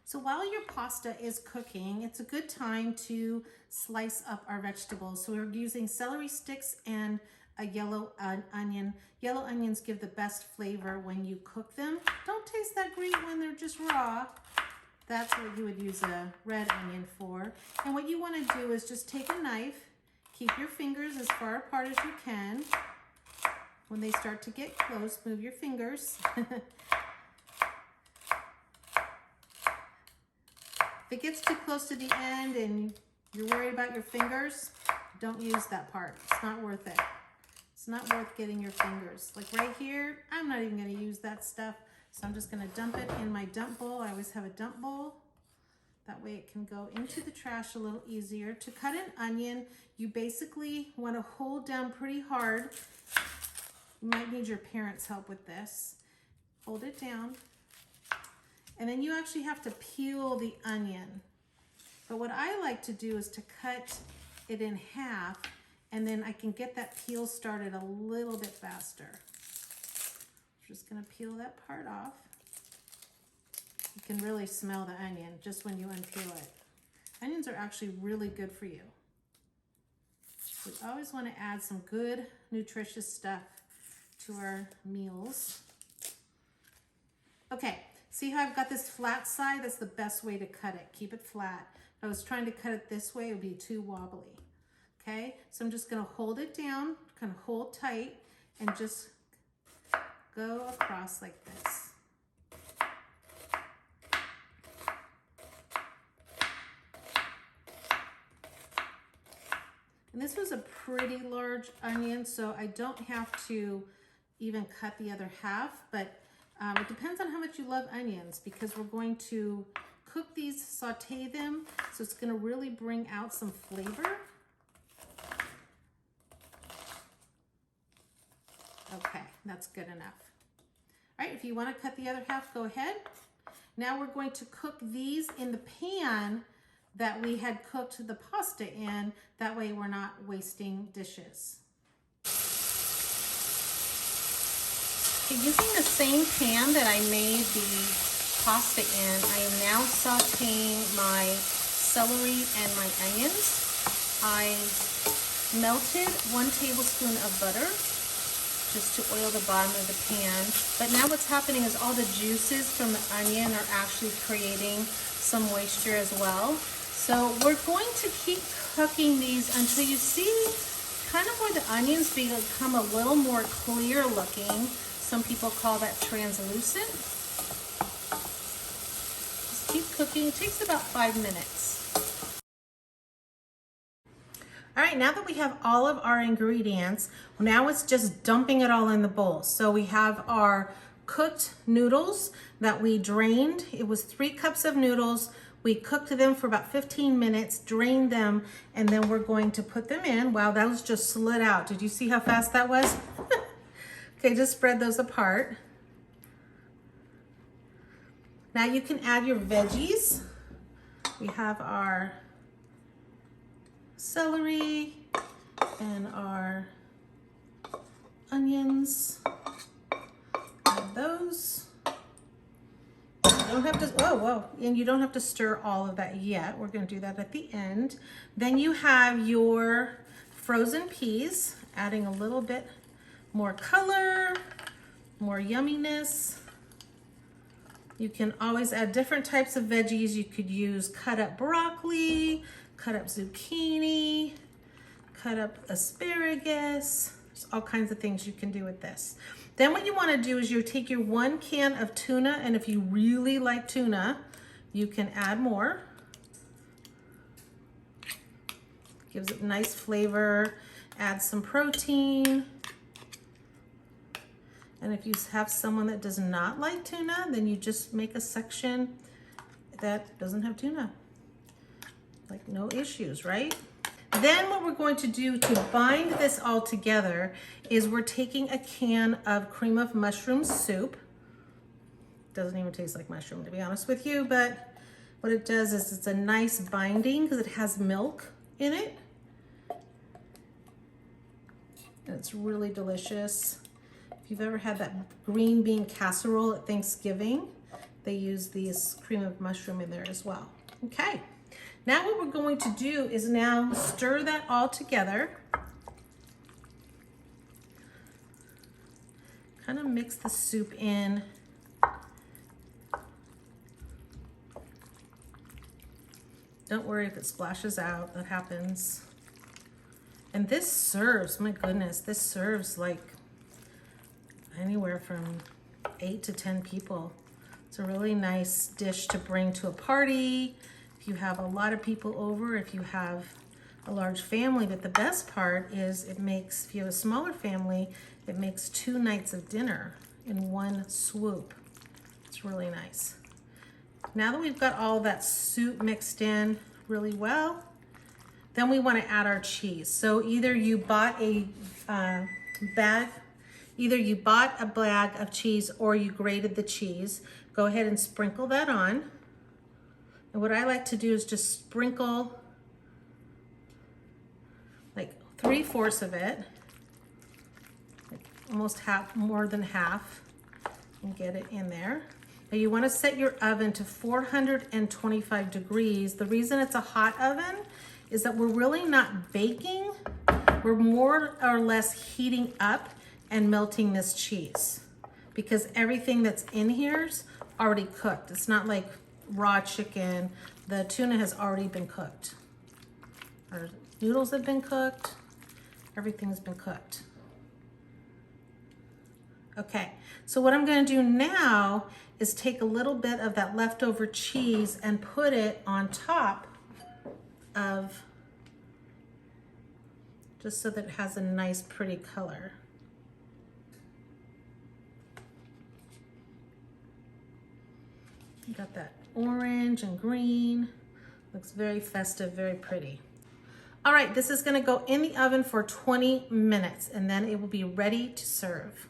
So while your pasta is cooking, it's a good time to slice up our vegetables. So we're using celery sticks and a yellow onion. Yellow onions give the best flavor when you cook them. Don't taste that great when they're just raw. That's what you would use a red onion for. And what you want to do is just take a knife, keep your fingers as far apart as you can. When they start to get close, move your fingers. If it gets too close to the end and you're worried about your fingers, don't use that part. It's not worth it. It's not worth getting your fingers. Like right here, I'm not even gonna use that stuff. So I'm just gonna dump it in my dump bowl. I always have a dump bowl. That way it can go into the trash a little easier. To cut an onion, you basically wanna hold down pretty hard. You might need your parents' help with this. Hold it down. And then you actually have to peel the onion. But what I like to do is to cut it in half, and then I can get that peel started a little bit faster. I'm just gonna peel that part off. You can really smell the onion just when you unpeel it. Onions are actually really good for you. We always wanna add some good, nutritious stuff to our meals. Okay. See how I've got this flat side? That's the best way to cut it. Keep it flat. If I was trying to cut it this way, it would be too wobbly. Okay, so I'm just gonna hold it down, kind of hold tight, and just go across like this. And this was a pretty large onion, so I don't have to even cut the other half, but it depends on how much you love onions, because we're going to cook these, saute them, so it's going to really bring out some flavor. Okay, that's good enough. All right, if you want to cut the other half, go ahead. Now we're going to cook these in the pan that we had cooked the pasta in. That way we're not wasting dishes. Using the same pan that I made the pasta in, I am now sauteing my celery and my onions. I melted 1 tablespoon of butter just to oil the bottom of the pan. But now what's happening is all the juices from the onion are actually creating some moisture as well. So we're going to keep cooking these until you see kind of where the onions become a little more clear looking. Some people call that translucent. Just keep cooking. It takes about 5 minutes. All right, now that we have all of our ingredients, now it's just dumping it all in the bowl. So we have our cooked noodles that we drained. It was 3 cups of noodles. We cooked them for about 15 minutes, drained them, and then we're going to put them in. Wow, that was just slid out. Did you see how fast that was? Okay, just spread those apart. Now you can add your veggies. We have our celery and our onions. Add those. You don't have to, whoa, and you don't have to stir all of that yet. We're gonna do that at the end. Then you have your frozen peas, adding a little bit more color, more yumminess. You can always add different types of veggies. You could use cut up broccoli, cut up zucchini, cut up asparagus. There's all kinds of things you can do with this. Then what you want to do is you take your 1 can of tuna, and if you really like tuna, you can add more. Gives it nice flavor, add some protein. And if you have someone that does not like tuna, then you just make a section that doesn't have tuna. Like no issues, right? Then what we're going to do to bind this all together is we're taking a can of cream of mushroom soup. Doesn't even taste like mushroom, to be honest with you, but what it does is it's a nice binding because it has milk in it. And it's really delicious. If you've ever had that green bean casserole at Thanksgiving, they use this cream of mushroom in there as well. Okay, now what we're going to do is now stir that all together. Kind of mix the soup in. Don't worry if it splashes out, that happens. And this serves, my goodness, this serves like anywhere from 8 to 10 people. It's a really nice dish to bring to a party. If you have a lot of people over, if you have a large family, but the best part is it makes, if you have a smaller family, it makes 2 nights of dinner in one swoop. It's really nice. Now that we've got all that soup mixed in really well, then we want to add our cheese. So either you bought a bag of cheese or you grated the cheese. Go ahead and sprinkle that on. And what I like to do is just sprinkle like 3/4 of it, like almost half, more than half, and get it in there. Now you want to set your oven to 425 degrees. The reason it's a hot oven is that we're really not baking. We're more or less heating up and melting this cheese because everything that's in here's already cooked. It's not like raw chicken. The tuna has already been cooked. Our noodles have been cooked. Everything's been cooked. Okay, so what I'm going to do now is take a little bit of that leftover cheese and put it on top of, just so that it has a nice pretty color. You got that orange and green. Looks very festive, very pretty. All right, this is gonna go in the oven for 20 minutes and then it will be ready to serve.